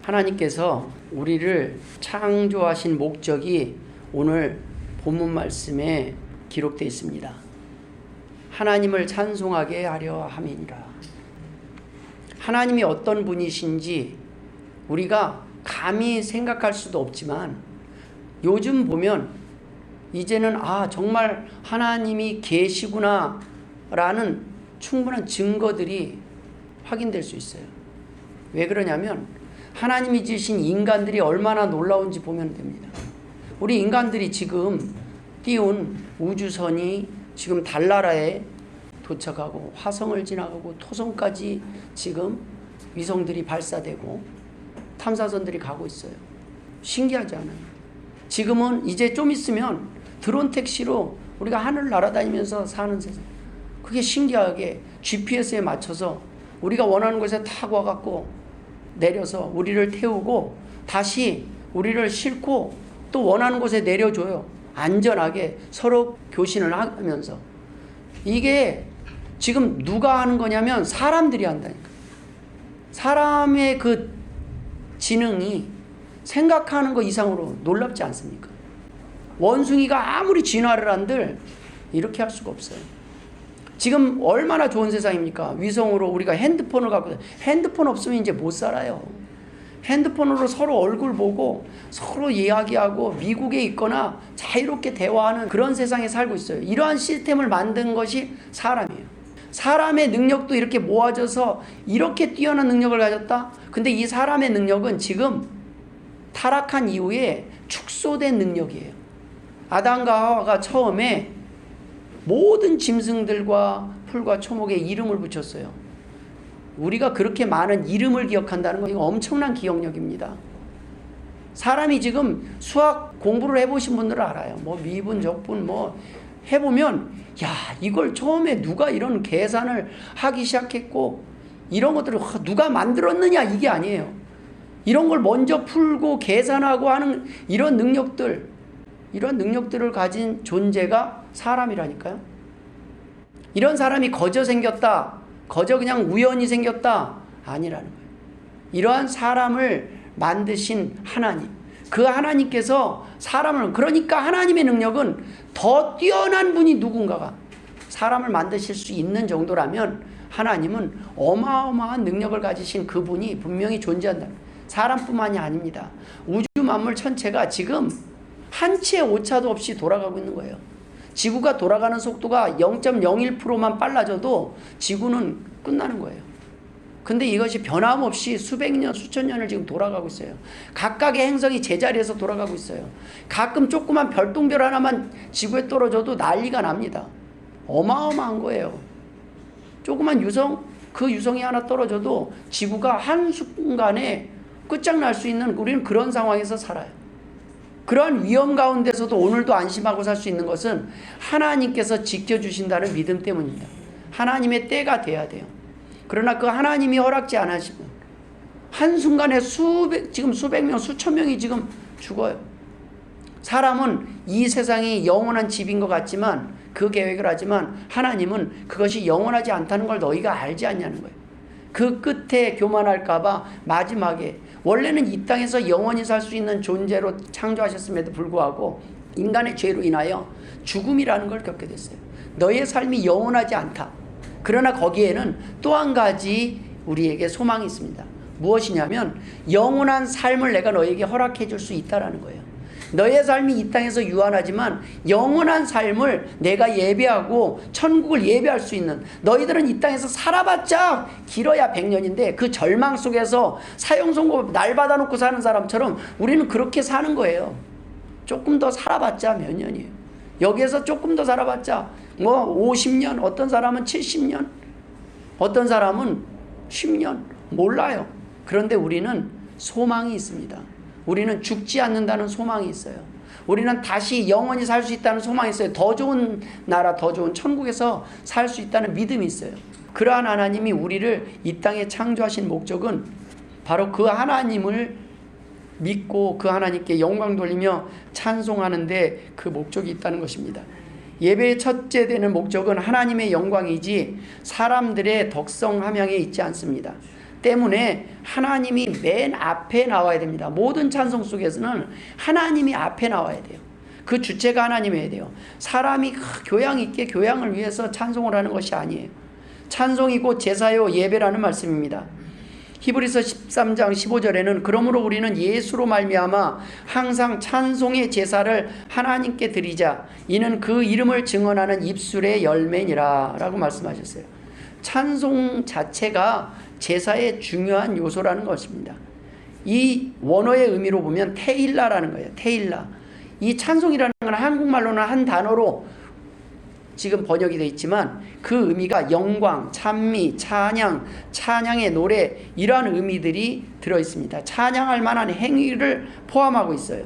하나님께서 우리를 창조하신 목적이 오늘 본문 말씀에 기록되어 있습니다. 하나님을 찬송하게 하려 함이니라. 하나님이 어떤 분이신지 우리가 감히 생각할 수도 없지만 요즘 보면 이제는 정말 하나님이 계시구나 라는 충분한 증거들이 확인될 수 있어요. 왜 그러냐면 하나님이 지으신 인간들이 얼마나 놀라운지 보면 됩니다. 우리 인간들이 지금 띄운 우주선이 지금 달나라에 도착하고 화성을 지나가고 토성까지 지금 위성들이 발사되고 탐사선들이 가고 있어요. 신기하지 않아요? 지금은 이제 좀 있으면 드론 택시로 우리가 하늘 날아다니면서 사는 세상. 그게 신기하게 GPS에 맞춰서 우리가 원하는 곳에 타고 와갖고 내려서 우리를 태우고 다시 우리를 싣고 또 원하는 곳에 내려줘요. 안전하게 서로 교신을 하면서. 이게 지금 누가 하는 거냐면 사람들이 한다니까. 사람의 그 지능이 생각하는 것 이상으로 놀랍지 않습니까? 원숭이가 아무리 진화를 한들 이렇게 할 수가 없어요. 지금 얼마나 좋은 세상입니까? 위성으로 우리가 핸드폰을 갖고, 핸드폰 없으면 이제 못 살아요. 핸드폰으로 서로 얼굴 보고 서로 이야기하고 미국에 있거나 자유롭게 대화하는 그런 세상에 살고 있어요. 이러한 시스템을 만든 것이 사람이에요. 사람의 능력도 이렇게 모아져서 이렇게 뛰어난 능력을 가졌다? 근데 이 사람의 능력은 지금 타락한 이후에 축소된 능력이에요. 아담과 하와가 처음에 모든 짐승들과 풀과 초목에 이름을 붙였어요. 우리가 그렇게 많은 이름을 기억한다는 건 이거 엄청난 기억력입니다. 사람이 지금 수학 공부를 해보신 분들은 알아요. 미분, 적분 해보면 이걸 처음에 누가 이런 계산을 하기 시작했고 이런 것들을 누가 만들었느냐 이게 아니에요. 이런 걸 먼저 풀고 계산하고 하는 이런 능력들을 가진 존재가 사람이라니까요. 이런 사람이 거저 생겼다, 거저 그냥 우연히 생겼다 아니라는 거예요. 이러한 사람을 만드신 하나님, 그 하나님께서 사람을, 그러니까 하나님의 능력은 더 뛰어난 분이 누군가가 사람을 만드실 수 있는 정도라면 하나님은 어마어마한 능력을 가지신 그분이 분명히 존재한다. 사람뿐만이 아닙니다. 우주 만물 전체가 지금 한 치의 오차도 없이 돌아가고 있는 거예요. 지구가 돌아가는 속도가 0.01%만 빨라져도 지구는 끝나는 거예요. 근데 이것이 변함없이 수백 년, 수천 년을 지금 돌아가고 있어요. 각각의 행성이 제자리에서 돌아가고 있어요. 가끔 조그만 별똥별 하나만 지구에 떨어져도 난리가 납니다. 어마어마한 거예요. 조그만 유성, 그 유성이 하나 떨어져도 지구가 한순간에 끝장날 수 있는, 우리는 그런 상황에서 살아요. 그러한 위험 가운데서도 오늘도 안심하고 살 수 있는 것은 하나님께서 지켜주신다는 믿음 때문입니다. 하나님의 때가 돼야 돼요. 그러나 그 하나님이 허락지 않으시면 한순간에 지금 수백 명, 수천 명이 지금 죽어요. 사람은 이 세상이 영원한 집인 것 같지만, 그 계획을 하지만 하나님은 그것이 영원하지 않다는 걸 너희가 알지 않냐는 거예요. 그 끝에 교만할까봐 마지막에, 원래는 이 땅에서 영원히 살 수 있는 존재로 창조하셨음에도 불구하고 인간의 죄로 인하여 죽음이라는 걸 겪게 됐어요. 너의 삶이 영원하지 않다. 그러나 거기에는 또 한 가지 우리에게 소망이 있습니다. 무엇이냐면 영원한 삶을 내가 너에게 허락해 줄 수 있다라는 거예요. 너의 삶이 이 땅에서 유한하지만 영원한 삶을 내가 예배하고 천국을 예배할 수 있는, 너희들은 이 땅에서 살아봤자 길어야 100년인데 그 절망 속에서 사형선고 날 받아놓고 사는 사람처럼 우리는 그렇게 사는 거예요. 조금 더 살아봤자 몇 년이에요. 여기에서 조금 더 살아봤자 50년, 어떤 사람은 70년, 어떤 사람은 10년, 몰라요. 그런데 우리는 소망이 있습니다. 우리는 죽지 않는다는 소망이 있어요. 우리는 다시 영원히 살 수 있다는 소망이 있어요. 더 좋은 나라, 더 좋은 천국에서 살 수 있다는 믿음이 있어요. 그러한 하나님이 우리를 이 땅에 창조하신 목적은 바로 그 하나님을 믿고 그 하나님께 영광 돌리며 찬송하는데 그 목적이 있다는 것입니다. 예배의 첫째 되는 목적은 하나님의 영광이지 사람들의 덕성 함양에 있지 않습니다. 때문에 하나님이 맨 앞에 나와야 됩니다. 모든 찬송 속에서는 하나님이 앞에 나와야 돼요. 그 주체가 하나님이어야 돼요. 사람이 교양 있게 교양을 위해서 찬송을 하는 것이 아니에요. 찬송이 곧 제사요 예배라는 말씀입니다. 히브리서 13장 15절에는 그러므로 우리는 예수로 말미암아 항상 찬송의 제사를 하나님께 드리자. 이는 그 이름을 증언하는 입술의 열매니라 라고 말씀하셨어요. 찬송 자체가 제사의 중요한 요소라는 것입니다. 이 원어의 의미로 보면 테일라라는 거예요. 테일라. 이 찬송이라는 건 한국말로는 한 단어로 지금 번역이 되어 있지만 그 의미가 영광, 찬미, 찬양, 찬양의 노래 이러한 의미들이 들어있습니다. 찬양할 만한 행위를 포함하고 있어요.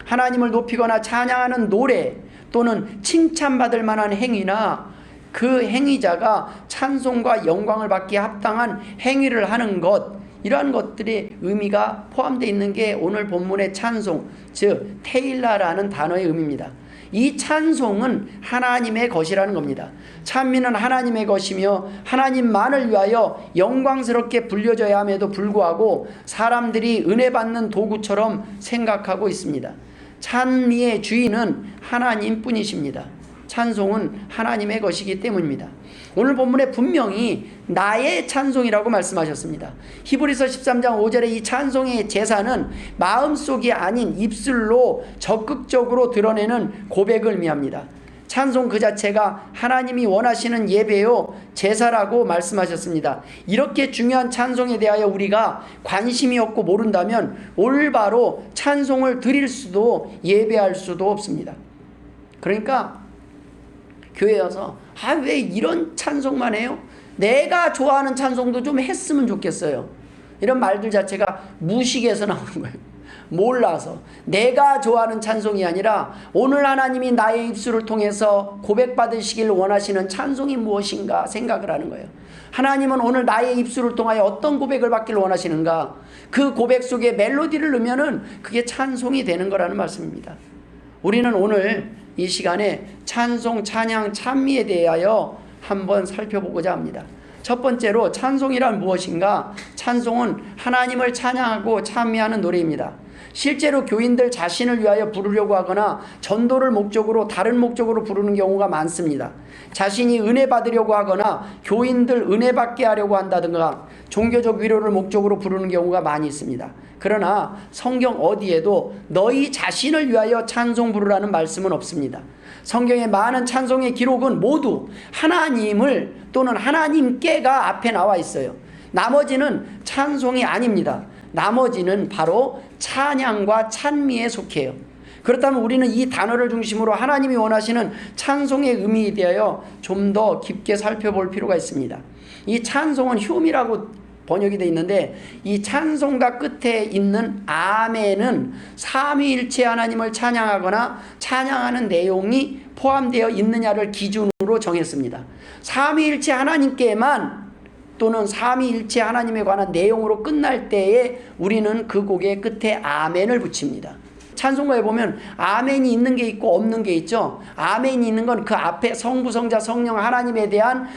하나님을 높이거나 찬양하는 노래 또는 칭찬받을 만한 행위나 그 행위자가 찬송과 영광을 받기에 합당한 행위를 하는 것, 이러한 것들의 의미가 포함되어 있는 게 오늘 본문의 찬송, 즉 테일라라는 단어의 의미입니다. 이 찬송은 하나님의 것이라는 겁니다. 찬미는 하나님의 것이며 하나님만을 위하여 영광스럽게 불려져야 함에도 불구하고 사람들이 은혜 받는 도구처럼 생각하고 있습니다. 찬미의 주인은 하나님뿐이십니다. 찬송은 하나님의 것이기 때문입니다. 오늘 본문에 분명히 나의 찬송이라고 말씀하셨습니다. 히브리서 13장 5절에 이 찬송의 제사는 마음속이 아닌 입술로 적극적으로 드러내는 고백을 의미합니다. 찬송 그 자체가 하나님이 원하시는 예배요 제사라고 말씀하셨습니다. 이렇게 중요한 찬송에 대하여 우리가 관심이 없고 모른다면 올바로 찬송을 드릴 수도 예배할 수도 없습니다. 그러니까 교회에 와서 왜 이런 찬송만 해요? 내가 좋아하는 찬송도 좀 했으면 좋겠어요. 이런 말들 자체가 무식에서 나오는 거예요. 몰라서. 내가 좋아하는 찬송이 아니라 오늘 하나님이 나의 입술을 통해서 고백받으시길 원하시는 찬송이 무엇인가 생각을 하는 거예요. 하나님은 오늘 나의 입술을 통하여 어떤 고백을 받길 원하시는가, 그 고백 속에 멜로디를 넣으면은 그게 찬송이 되는 거라는 말씀입니다. 우리는 오늘 이 시간에 찬송, 찬양, 찬미에 대하여 한번 살펴보고자 합니다. 첫 번째로 찬송이란 무엇인가? 찬송은 하나님을 찬양하고 찬미하는 노래입니다. 실제로 교인들 자신을 위하여 부르려고 하거나 전도를 목적으로 다른 목적으로 부르는 경우가 많습니다. 자신이 은혜 받으려고 하거나 교인들 은혜 받게 하려고 한다든가 종교적 위로를 목적으로 부르는 경우가 많이 있습니다. 그러나 성경 어디에도 너희 자신을 위하여 찬송 부르라는 말씀은 없습니다. 성경의 많은 찬송의 기록은 모두 하나님을 또는 하나님께가 앞에 나와 있어요. 나머지는 찬송이 아닙니다. 나머지는 바로 찬양과 찬미에 속해요. 그렇다면 우리는 이 단어를 중심으로 하나님이 원하시는 찬송의 의미에 대하여 좀 더 깊게 살펴볼 필요가 있습니다. 이 찬송은 휴미라고 번역이 되어 있는데 이 찬송가 끝에 있는 아멘은 삼위일체 하나님을 찬양하거나 찬양하는 내용이 포함되어 있느냐를 기준으로 정했습니다. 삼위일체 하나님께만 또는 삼위일체 하나님에 관한 내용으로 끝날 때에 우리는 그 곡의 끝에 아멘을 붙입니다. 찬송가에 보면 아멘이 있는 게 있고 없는 게 있죠. 아멘이 있는 건 그 앞에 성부, 성자, 성령 하나님에 대한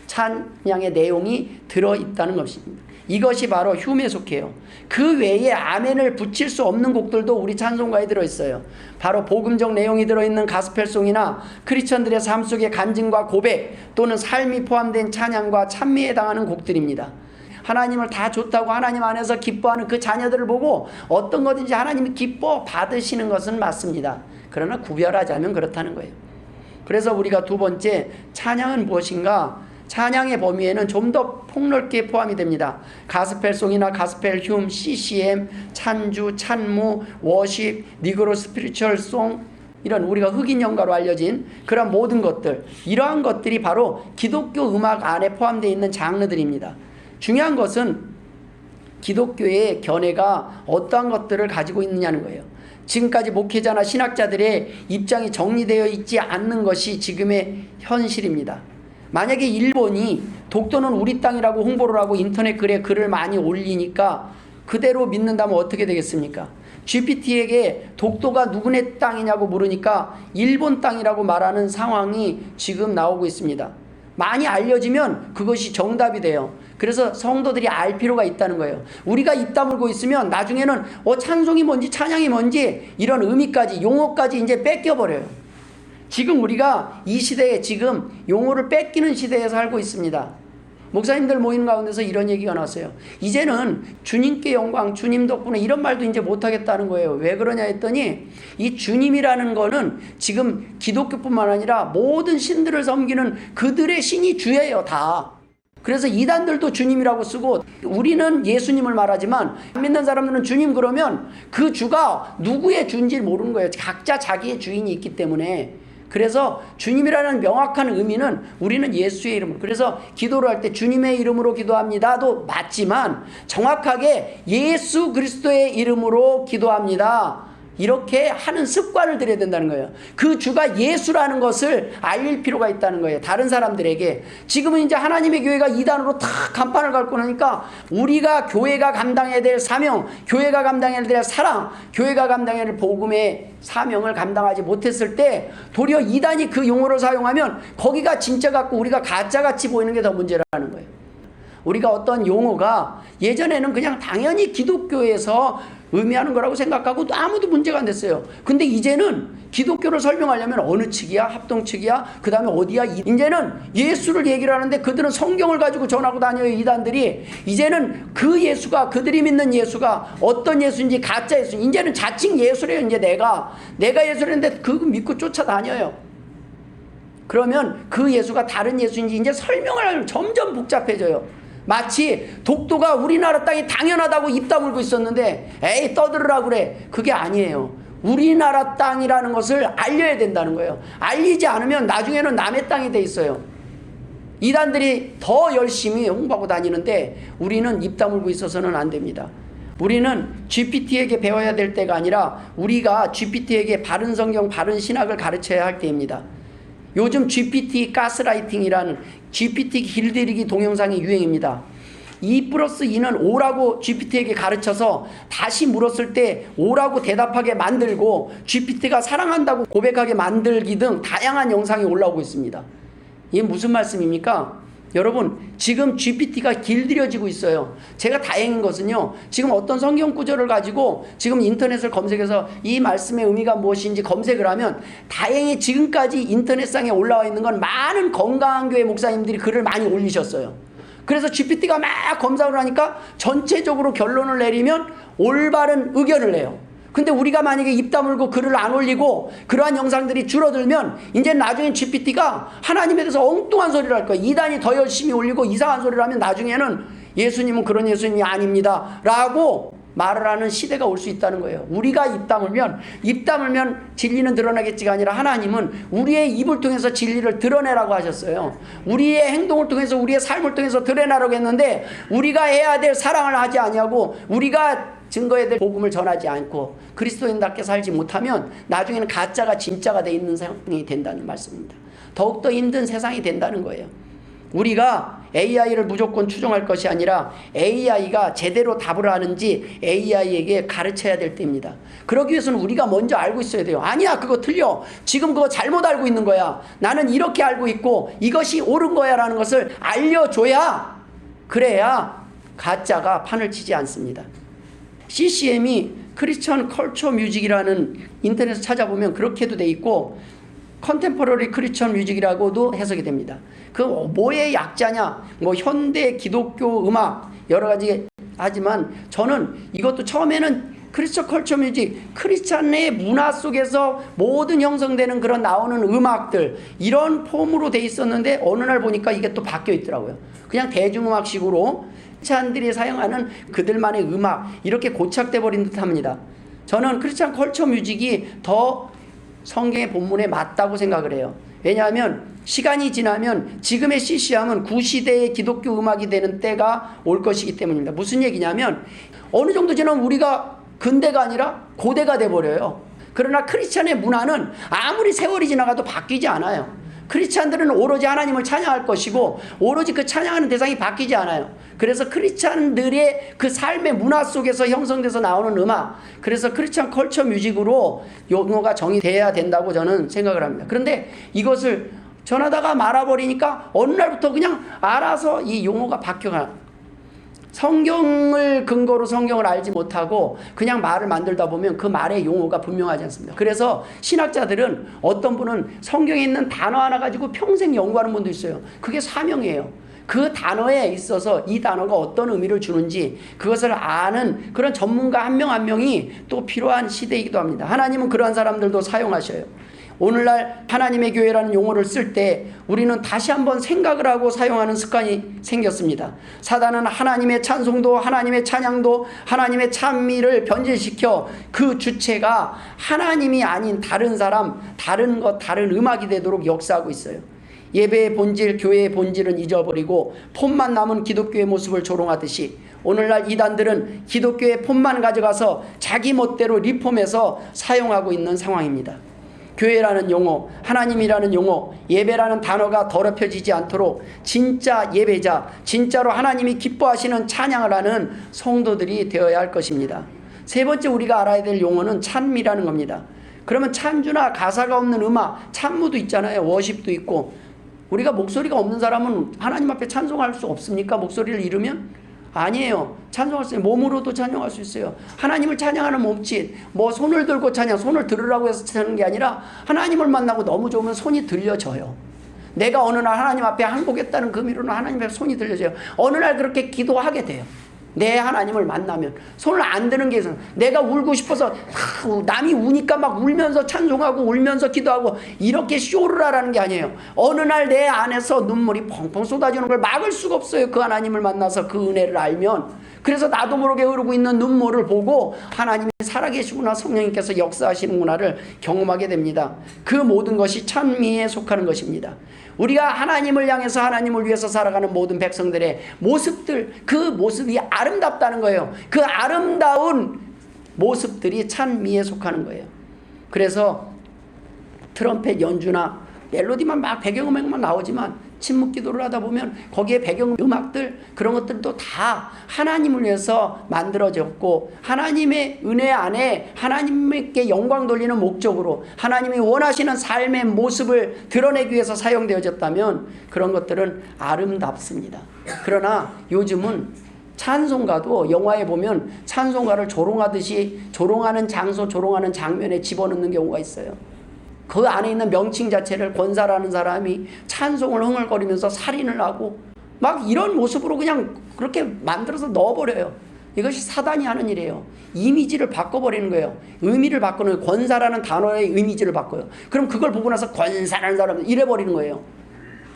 찬양의 내용이 들어있다는 것입니다. 이것이 바로 휴메에 속해요. 그 외에 아멘을 붙일 수 없는 곡들도 우리 찬송가에 들어있어요. 바로 복음적 내용이 들어있는 가스펠송이나 크리스천들의 삶 속의 간증과 고백 또는 삶이 포함된 찬양과 찬미에 해당하는 곡들입니다. 하나님을 다 좋다고 하나님 안에서 기뻐하는 그 자녀들을 보고 어떤 거든지 하나님이 기뻐 받으시는 것은 맞습니다. 그러나 구별하자면 그렇다는 거예요. 그래서 우리가 두 번째, 찬양은 무엇인가? 찬양의 범위에는 좀 더 폭넓게 포함이 됩니다. 가스펠송이나 가스펠 휴մ, CCM, 찬주, 찬무, 워십, 니그로 스피리추얼송, 이런 우리가 흑인 연가로 알려진 그런 모든 것들, 이러한 것들이 바로 기독교 음악 안에 포함되어 있는 장르들입니다. 중요한 것은 기독교의 견해가 어떠한 것들을 가지고 있느냐는 거예요. 지금까지 목회자나 신학자들의 입장이 정리되어 있지 않는 것이 지금의 현실입니다. 만약에 일본이 독도는 우리 땅이라고 홍보를 하고 인터넷 글에 글을 많이 올리니까 그대로 믿는다면 어떻게 되겠습니까? GPT에게 독도가 누구네 땅이냐고 물으니까 일본 땅이라고 말하는 상황이 지금 나오고 있습니다. 많이 알려지면 그것이 정답이 돼요. 그래서 성도들이 알 필요가 있다는 거예요. 우리가 입 다물고 있으면 나중에는 찬송이 뭔지 찬양이 뭔지 이런 의미까지 용어까지 이제 뺏겨버려요. 지금 우리가 이 시대에 지금 용어를 뺏기는 시대에 살고 있습니다. 목사님들 모이는 가운데서 이런 얘기가 나왔어요. 이제는 주님께 영광, 주님 덕분에 이런 말도 이제 못하겠다는 거예요. 왜 그러냐 했더니 이 주님이라는 거는 지금 기독교뿐만 아니라 모든 신들을 섬기는 그들의 신이 주예요, 다. 그래서 이단들도 주님이라고 쓰고 우리는 예수님을 말하지만 안 믿는 사람들은 주님 그러면 그 주가 누구의 주인지 모르는 거예요. 각자 자기의 주인이 있기 때문에. 그래서 주님이라는 명확한 의미는 우리는 예수의 이름으로, 그래서 기도를 할 때 주님의 이름으로 기도합니다도 맞지만 정확하게 예수 그리스도의 이름으로 기도합니다, 이렇게 하는 습관을 들여야 된다는 거예요. 그 주가 예수라는 것을 알릴 필요가 있다는 거예요, 다른 사람들에게. 지금은 이제 하나님의 교회가 이단으로 탁 간판을 밟고 나니까 우리가 교회가 감당해야 될 사명, 교회가 감당해야 될 사랑, 교회가 감당해야 될 복음의 사명을 감당하지 못했을 때 도리어 이단이 그 용어를 사용하면 거기가 진짜 같고 우리가 가짜같이 보이는 게 더 문제라는 거예요. 우리가 어떤 용어가 예전에는 그냥 당연히 기독교에서 의미하는 거라고 생각하고 아무도 문제가 안 됐어요. 근데 이제는 기독교를 설명하려면 어느 측이야, 합동 측이야, 그 다음에 어디야, 이제는 예수를 얘기를 하는데 그들은 성경을 가지고 전하고 다녀요. 이단들이 이제는 그 예수가, 그들이 믿는 예수가 어떤 예수인지 가짜 예수, 이제는 자칭 예수래요. 이제 내가 예수라는데 그거 믿고 쫓아다녀요. 그러면 그 예수가 다른 예수인지 이제 설명을 하면 점점 복잡해져요. 마치 독도가 우리나라 땅이 당연하다고 입 다물고 있었는데 에이 떠들으라 그래. 그게 아니에요. 우리나라 땅이라는 것을 알려야 된다는 거예요. 알리지 않으면 나중에는 남의 땅이 돼 있어요. 이단들이 더 열심히 홍보하고 다니는데 우리는 입 다물고 있어서는 안 됩니다. 우리는 GPT에게 배워야 될 때가 아니라 우리가 GPT에게 바른 성경, 바른 신학을 가르쳐야 할 때입니다. 요즘 GPT 가스라이팅이라는 GPT 길들이기 동영상이 유행입니다. 2+2는 5라고 GPT에게 가르쳐서 다시 물었을 때 5라고 대답하게 만들고 GPT가 사랑한다고 고백하게 만들기 등 다양한 영상이 올라오고 있습니다. 이게 무슨 말씀입니까? 여러분, 지금 GPT가 길들여지고 있어요. 제가 다행인 것은요, 지금 어떤 성경 구절을 가지고 지금 인터넷을 검색해서 이 말씀의 의미가 무엇인지 검색을 하면 다행히 지금까지 인터넷상에 올라와 있는 건 많은 건강한 교회 목사님들이 글을 많이 올리셨어요. 그래서 GPT가 막 검색을 하니까 전체적으로 결론을 내리면 올바른 의견을 내요. 근데 우리가 만약에 입 다물고 글을 안 올리고 그러한 영상들이 줄어들면 이제 나중에 GPT가 하나님에 대해서 엉뚱한 소리를 할 거예요. 이단이 더 열심히 올리고 이상한 소리를 하면 나중에는 예수님은 그런 예수님이 아닙니다 라고 말을 하는 시대가 올 수 있다는 거예요. 우리가 입 다물면 진리는 드러나겠지가 아니라 하나님은 우리의 입을 통해서 진리를 드러내라고 하셨어요. 우리의 행동을 통해서, 우리의 삶을 통해서 드러내라고 했는데 우리가 해야 될 사랑을 하지 아니하고 우리가 증거해야 될 복음을 전하지 않고 그리스도인답게 살지 못하면 나중에는 가짜가 진짜가 돼 있는 상황이 된다는 말씀입니다. 더욱더 힘든 세상이 된다는 거예요. 우리가 AI를 무조건 추종할 것이 아니라 AI가 제대로 답을 하는지 AI에게 가르쳐야 될 때입니다. 그러기 위해서는 우리가 먼저 알고 있어야 돼요. 아니야, 그거 틀려. 지금 그거 잘못 알고 있는 거야. 나는 이렇게 알고 있고 이것이 옳은 거야 라는 것을 알려줘야, 그래야 가짜가 판을 치지 않습니다. CCM이 크리스천 컬처 뮤직이라는, 인터넷에 찾아보면 그렇게도 돼 있고 컨템포러리 크리스천 뮤직이라고도 해석이 됩니다. 그 뭐의 약자냐, 뭐 현대 기독교 음악 여러 가지 하지만 저는 이것도 처음에는 크리스천 컬처 뮤직, 크리스천의 문화 속에서 모든 형성되는 그런 나오는 음악들, 이런 폼으로 돼 있었는데 어느 날 보니까 이게 또 바뀌어 있더라고요. 그냥 대중음악식으로 크리스찬들이 사용하는 그들만의 음악, 이렇게 고착돼 버린 듯합니다. 저는 크리스천 컬처 뮤직이 더 성경의 본문에 맞다고 생각을 해요. 왜냐하면 시간이 지나면 지금의 CCM은 구시대의 기독교 음악이 되는 때가 올 것이기 때문입니다. 무슨 얘기냐면 어느 정도 지나면 우리가 근대가 아니라 고대가 돼버려요. 그러나 크리스찬의 문화는 아무리 세월이 지나가도 바뀌지 않아요. 크리스찬들은 오로지 하나님을 찬양할 것이고 오로지 그 찬양하는 대상이 바뀌지 않아요. 그래서 크리스찬들의 그 삶의 문화 속에서 형성돼서 나오는 음악, 그래서 크리스찬 컬처 뮤직으로 용어가 정의돼야 된다고 저는 생각을 합니다. 그런데 이것을 전하다가 말아버리니까 어느 날부터 그냥 알아서 이 용어가 바뀌어가. 성경을 근거로 성경을 알지 못하고 그냥 말을 만들다 보면 그 말의 용어가 분명하지 않습니다. 그래서 신학자들은 어떤 분은 성경에 있는 단어 하나 가지고 평생 연구하는 분도 있어요. 그게 사명이에요. 그 단어에 있어서 이 단어가 어떤 의미를 주는지 그것을 아는 그런 전문가 한 명 한 명이 또 필요한 시대이기도 합니다. 하나님은 그러한 사람들도 사용하셔요. 오늘날 하나님의 교회라는 용어를 쓸 때 우리는 다시 한번 생각을 하고 사용하는 습관이 생겼습니다. 사단은 하나님의 찬송도, 하나님의 찬양도, 하나님의 찬미를 변질시켜 그 주체가 하나님이 아닌 다른 사람, 다른 것, 다른 음악이 되도록 역사하고 있어요. 예배의 본질, 교회의 본질은 잊어버리고 폼만 남은 기독교의 모습을 조롱하듯이 오늘날 이단들은 기독교의 폼만 가져가서 자기 멋대로 리폼해서 사용하고 있는 상황입니다. 교회라는 용어, 하나님이라는 용어, 예배라는 단어가 더럽혀지지 않도록 진짜 예배자, 진짜로 하나님이 기뻐하시는 찬양을 하는 성도들이 되어야 할 것입니다. 세 번째 우리가 알아야 될 용어는 찬미라는 겁니다. 그러면 찬주나 가사가 없는 음악, 찬무도 있잖아요. 워십도 있고. 우리가 목소리가 없는 사람은 하나님 앞에 찬송할 수 없습니까? 목소리를 잃으면? 아니에요. 찬송할 수 있어요. 몸으로도 찬양할 수 있어요. 하나님을 찬양하는 몸짓, 뭐 손을 들고 찬양, 손을 들으라고 해서 하는 게 아니라 하나님을 만나고 너무 좋으면 손이 들려져요. 내가 어느 날 하나님 앞에 항복했다는 그 의미로는 하나님 앞에 손이 들려져요. 어느 날 그렇게 기도하게 돼요. 내 하나님을 만나면 손을 안 드는 게 있어요. 내가 울고 싶어서 남이 우니까 막 울면서 찬송하고 울면서 기도하고 이렇게 쇼를 하라는 게 아니에요. 어느 날 내 안에서 눈물이 펑펑 쏟아지는 걸 막을 수가 없어요. 그 하나님을 만나서 그 은혜를 알면. 그래서 나도 모르게 흐르고 있는 눈물을 보고 하나님이 살아계시구나, 성령님께서 역사하시는구나를 경험하게 됩니다. 그 모든 것이 찬미에 속하는 것입니다. 우리가 하나님을 향해서 하나님을 위해서 살아가는 모든 백성들의 모습들, 그 모습이 아름답다는 거예요. 그 아름다운 모습들이 찬미에 속하는 거예요. 그래서 트럼펫 연주나 멜로디만 막 배경음악만 나오지만 침묵 기도를 하다 보면 거기에 배경음악들 그런 것들도 다 하나님을 위해서 만들어졌고 하나님의 은혜 안에 하나님께 영광 돌리는 목적으로 하나님이 원하시는 삶의 모습을 드러내기 위해서 사용되어졌다면 그런 것들은 아름답습니다. 그러나 요즘은 찬송가도 영화에 보면 찬송가를 조롱하듯이 조롱하는 장소, 조롱하는 장면에 집어넣는 경우가 있어요. 그 안에 있는 명칭 자체를 권사라는 사람이 찬송을 흥얼거리면서 살인을 하고 막 이런 모습으로 그냥 그렇게 만들어서 넣어버려요. 이것이 사단이 하는 일이에요. 이미지를 바꿔버리는 거예요. 의미를 바꾸는 거예요. 권사라는 단어의 이미지를 바꿔요. 그럼 그걸 보고 나서 권사라는 사람은 이래버리는 거예요.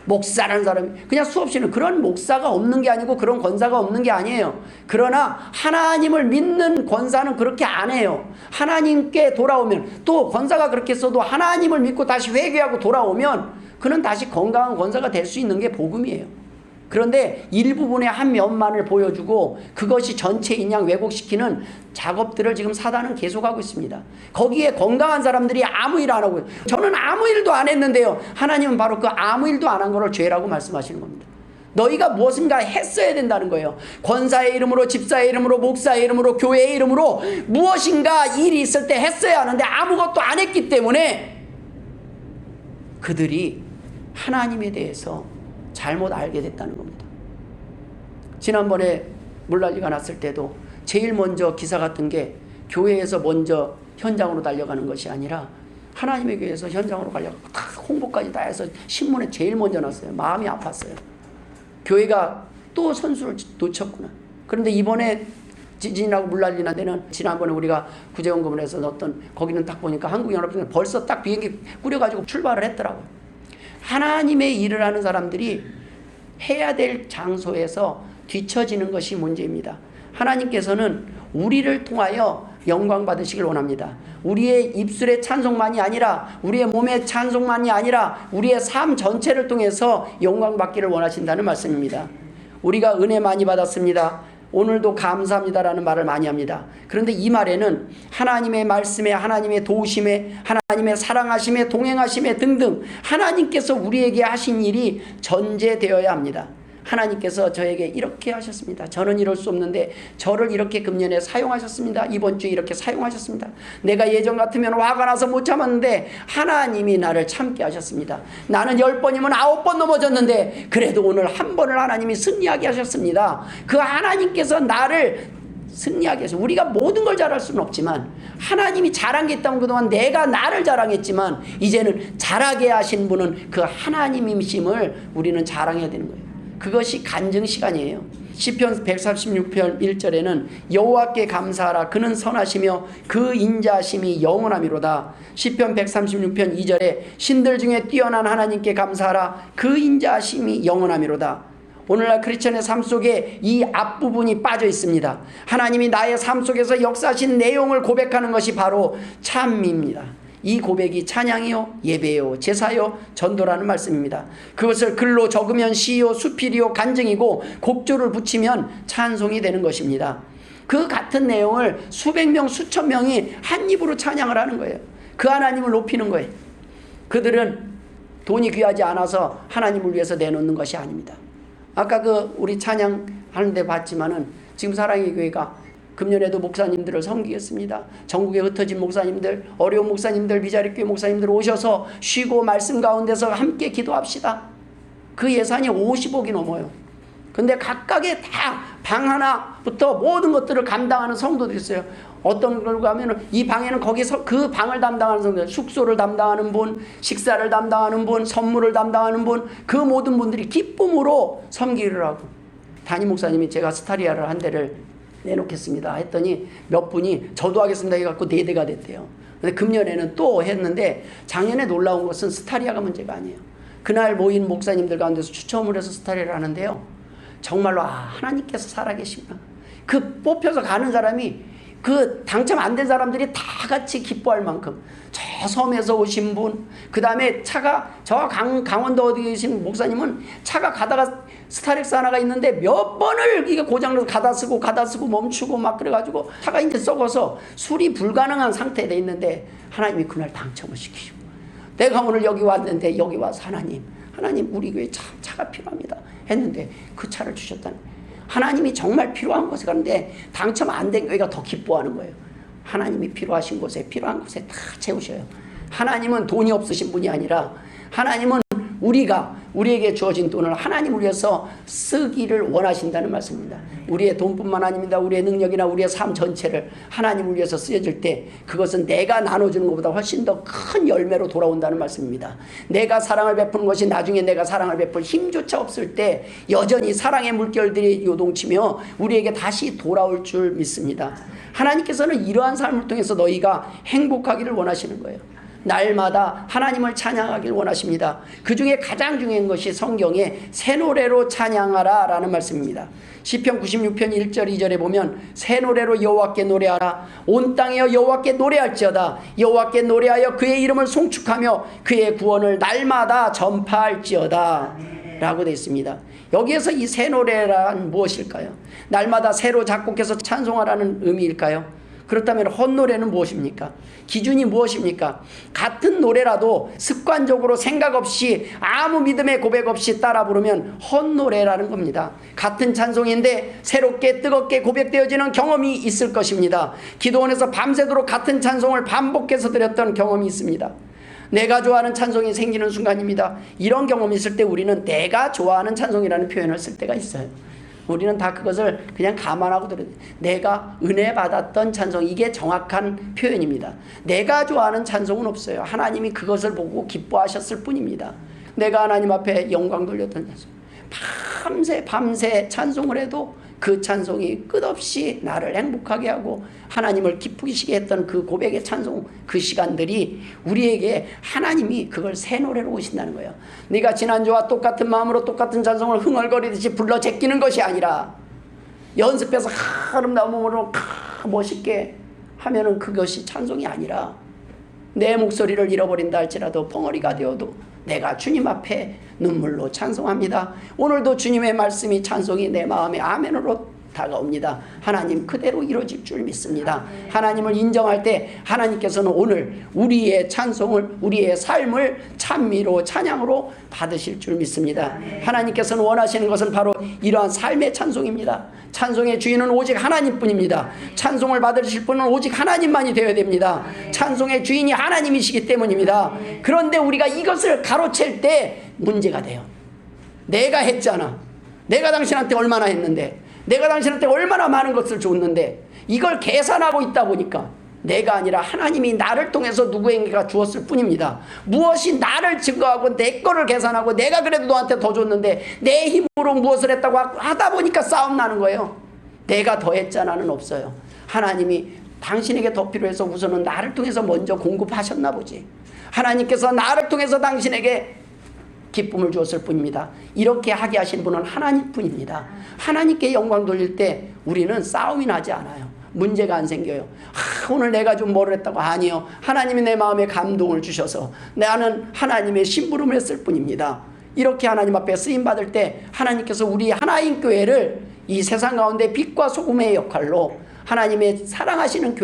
목사라는 사람이 그냥 수없이는 그런 목사가 없는 게 아니고 그런 권사가 없는 게 아니에요. 그러나 하나님을 믿는 권사는 그렇게 안 해요. 하나님께 돌아오면 또 권사가 그렇게 써도 하나님을 믿고 다시 회개하고 돌아오면 그는 다시 건강한 권사가 될 수 있는 게 복음이에요. 그런데 일부분의 한 면만을 보여주고 그것이 전체인 양 왜곡시키는 작업들을 지금 사단은 계속하고 있습니다. 거기에 건강한 사람들이 아무 일 안 하고 저는 아무 일도 안 했는데요. 하나님은 바로 그 아무 일도 안 한 거를 죄라고 말씀하시는 겁니다. 너희가 무엇인가 했어야 된다는 거예요. 권사의 이름으로, 집사의 이름으로, 목사의 이름으로, 교회의 이름으로 무엇인가 일이 있을 때 했어야 하는데 아무것도 안 했기 때문에 그들이 하나님에 대해서 잘못 알게 됐다는 겁니다. 지난번에 물난리가 났을 때도 제일 먼저 기사가 뜬 게 교회에서 먼저 현장으로 달려가는 것이 아니라 하나님의 교회에서 현장으로 가려고 홍보까지 다 해서 신문에 제일 먼저 났어요. 마음이 아팠어요. 교회가 또 선수를 놓쳤구나. 그런데 이번에 지진하고 물난리 난 데는 지난번에 우리가 구제원금을 해서 넣었던 거기는 딱 보니까 한국연합회는 벌써 딱 비행기 꾸려가지고 출발을 했더라고요. 하나님의 일을 하는 사람들이 해야 될 장소에서 뒤처지는 것이 문제입니다. 하나님께서는 우리를 통하여 영광 받으시길 원합니다. 우리의 입술의 찬송만이 아니라 우리의 몸의 찬송만이 아니라 우리의 삶 전체를 통해서 영광 받기를 원하신다는 말씀입니다. 우리가 은혜 많이 받았습니다. 오늘도 감사합니다라는 말을 많이 합니다. 그런데 이 말에는 하나님의 말씀에, 하나님의 도우심에, 하나님의 사랑하심에, 동행하심에 등등 하나님께서 우리에게 하신 일이 전제되어야 합니다. 하나님께서 저에게 이렇게 하셨습니다. 저는 이럴 수 없는데 저를 이렇게 금년에 사용하셨습니다. 이번 주에 이렇게 사용하셨습니다. 내가 예전 같으면 화가 나서 못 참았는데 하나님이 나를 참게 하셨습니다. 나는 10번이면 9번 넘어졌는데 그래도 오늘 한 번을 하나님이 승리하게 하셨습니다. 그 하나님께서 나를 승리하게 해서 우리가 모든 걸 잘할 수는 없지만 하나님이 잘한 게 있다면 그동안 내가 나를 자랑했지만 이제는 잘하게 하신 분은 그 하나님이심을 우리는 자랑해야 되는 거예요. 그것이 간증 시간이에요. 시편 136편 1절에는 여호와께 감사하라 그는 선하시며 그 인자하심이 영원하미로다. 시편 136편 2절에 신들 중에 뛰어난 하나님께 감사하라 그 인자하심이 영원하미로다. 오늘날 크리스천의 삶 속에 이 앞부분이 빠져 있습니다. 하나님이 나의 삶 속에서 역사하신 내용을 고백하는 것이 바로 참입니다. 이 고백이 찬양이요 예배요 제사요 전도라는 말씀입니다. 그것을 글로 적으면 시요 수필이요 간증이고 곡조를 붙이면 찬송이 되는 것입니다. 그 같은 내용을 수백 명 수천 명이 한 입으로 찬양을 하는 거예요. 그 하나님을 높이는 거예요. 그들은 돈이 귀하지 않아서 하나님을 위해서 내놓는 것이 아닙니다. 아까 우리 찬양하는데 봤지만은 지금 사랑의 교회가 금년에도 목사님들을 섬기겠습니다. 전국에 흩어진 목사님들, 어려운 목사님들, 미자립교회 목사님들 오셔서 쉬고 말씀 가운데서 함께 기도합시다. 그 예산이 50억이 넘어요. 근데 각각의 다 방 하나부터 모든 것들을 감당하는 성도들이 있어요. 어떤 걸 가면은 이 방에는 거기서 그 방을 담당하는 성도들, 숙소를 담당하는 분, 식사를 담당하는 분, 선물을 담당하는 분, 그 모든 분들이 기쁨으로 섬기를 하고 담임 목사님이 제가 스타리아를 한 대를 내놓겠습니다 했더니 몇 분이 저도 하겠습니다 해갖고 4대가 됐대요. 근데 금년에는 또 했는데 작년에 놀라운 것은 스타리아가 문제가 아니에요. 그날 모인 목사님들 가운데서 추첨을 해서 스타리아를 하는데요. 정말로 하나님께서 살아계시구나. 그 뽑혀서 가는 사람이 그 당첨 안 된 사람들이 다 같이 기뻐할 만큼 저 섬에서 오신 분, 그 다음에 차가 저 강원도 어디 계신 목사님은 차가 가다가 스타렉스 하나가 있는데 몇 번을 이게 고장나서 가다 쓰고 멈추고 막 그래가지고 차가 이제 썩어서 수리 불가능한 상태에 돼 있는데 하나님이 그날 당첨을 시키시고 내가 오늘 여기 왔는데 여기 와서 하나님 우리 교회 참 차가 필요합니다 했는데 그 차를 주셨다는 거예요. 하나님이 정말 필요한 곳에 가는데 당첨 안 된 교회가 더 기뻐하는 거예요. 하나님이 필요하신 곳에 필요한 곳에 다 채우셔요. 하나님은 돈이 없으신 분이 아니라 하나님은 우리에게 주어진 돈을 하나님을 위해서 쓰기를 원하신다는 말씀입니다. 우리의 돈뿐만 아닙니다. 우리의 능력이나 우리의 삶 전체를 하나님을 위해서 쓰여질 때 그것은 내가 나눠주는 것보다 훨씬 더 큰 열매로 돌아온다는 말씀입니다. 내가 사랑을 베푸는 것이 나중에 내가 사랑을 베풀 힘조차 없을 때 여전히 사랑의 물결들이 요동치며 우리에게 다시 돌아올 줄 믿습니다. 하나님께서는 이러한 삶을 통해서 너희가 행복하기를 원하시는 거예요. 날마다 하나님을 찬양하길 원하십니다. 그 중에 가장 중요한 것이 성경에 새 노래로 찬양하라 라는 말씀입니다. 시편 96편 1절 2절에 보면 새 노래로 여호와께 노래하라. 온 땅이여 여호와께 노래할지어다. 여호와께 노래하여 그의 이름을 송축하며 그의 구원을 날마다 전파할지어다 라고 되어 있습니다. 여기에서 이 새 노래란 무엇일까요? 날마다 새로 작곡해서 찬송하라는 의미일까요? 그렇다면 헛노래는 무엇입니까? 기준이 무엇입니까? 같은 노래라도 습관적으로 생각 없이 아무 믿음의 고백 없이 따라 부르면 헛노래라는 겁니다. 같은 찬송인데 새롭게 뜨겁게 고백되어지는 경험이 있을 것입니다. 기도원에서 밤새도록 같은 찬송을 반복해서 드렸던 경험이 있습니다. 내가 좋아하는 찬송이 생기는 순간입니다. 이런 경험이 있을 때 우리는 내가 좋아하는 찬송이라는 표현을 쓸 때가 있어요. 우리는 다 그것을 그냥 감안하고 들어요. 내가 은혜 받았던 찬송, 이게 정확한 표현입니다. 내가 좋아하는 찬송은 없어요. 하나님이 그것을 보고 기뻐하셨을 뿐입니다. 내가 하나님 앞에 영광 돌렸던 찬송, 밤새 찬송을 해도 그 찬송이 끝없이 나를 행복하게 하고 하나님을 기쁘시게 했던 그 고백의 찬송, 그 시간들이 우리에게 하나님이 그걸 새 노래로 오신다는 거예요. 네가 지난주와 똑같은 마음으로 똑같은 찬송을 흥얼거리듯이 불러 제끼는 것이 아니라 연습해서 아름다운 몸으로 멋있게 하면은 그것이 찬송이 아니라 내 목소리를 잃어버린다 할지라도 벙어리가 되어도 내가 주님 앞에 눈물로 찬송합니다. 오늘도 주님의 말씀이 찬송이 내 마음에 아멘으로 다가옵니다. 하나님 그대로 이루어질 줄 믿습니다. 하나님을 인정할 때 하나님께서는 오늘 우리의 찬송을, 우리의 삶을 찬미로 찬양으로 받으실 줄 믿습니다. 하나님께서는 원하시는 것은 바로 이러한 삶의 찬송입니다. 찬송의 주인은 오직 하나님뿐입니다. 찬송을 받으실 분은 오직 하나님만이 되어야 됩니다. 찬송의 주인이 하나님이시기 때문입니다. 그런데 우리가 이것을 가로챌 때 문제가 돼요. 내가 했잖아. 내가 당신한테 얼마나 했는데, 내가 당신한테 얼마나 많은 것을 줬는데, 이걸 계산하고 있다 보니까 내가 아니라 하나님이 나를 통해서 누구에게가 주었을 뿐입니다. 무엇이 나를 증거하고 내 거를 계산하고 내가 그래도 너한테 더 줬는데 내 힘으로 무엇을 했다고 하다 보니까 싸움 나는 거예요. 내가 더 했잖아는 없어요. 하나님이 당신에게 더 필요해서 우선은 나를 통해서 먼저 공급하셨나 보지. 하나님께서 나를 통해서 당신에게 기쁨을 주었을 뿐입니다. 이렇게 하게 하신 분은 하나님뿐입니다. 하나님께 영광 돌릴 때 우리는 싸움이 나지 않아요. 문제가 안 생겨요. 오늘 내가 좀 뭐를 했다고. 아니요. 하나님이 내 마음에 감동을 주셔서 나는 하나님의 심부름을 했을 뿐입니다. 이렇게 하나님 앞에 쓰임받을 때 하나님께서 우리 하나인 교회를 이 세상 가운데 빛과 소금의 역할로 하나님의 사랑하시는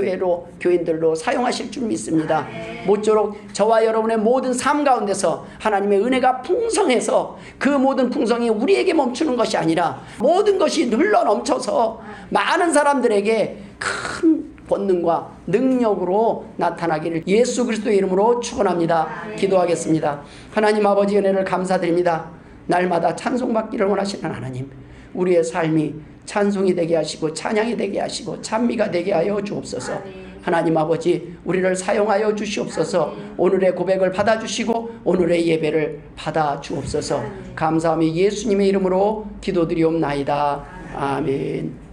교인들로 사용하실 줄 믿습니다. 모쪼록 저와 여러분의 모든 삶 가운데서 하나님의 은혜가 풍성해서 그 모든 풍성이 우리에게 멈추는 것이 아니라 모든 것이 흘러 넘쳐서 많은 사람들에게 큰 권능과 능력으로 나타나기를 예수 그리스도의 이름으로 축원합니다. 기도하겠습니다. 하나님 아버지 은혜를 감사드립니다. 날마다 찬송받기를 원하시는 하나님, 우리의 삶이 찬송이 되게 하시고 찬양이 되게 하시고 찬미가 되게 하여 주옵소서. 하나님 아버지, 우리를 사용하여 주시옵소서. 오늘의 고백을 받아주시고 오늘의 예배를 받아주옵소서. 감사하며 예수님의 이름으로 기도드리옵나이다. 아멘.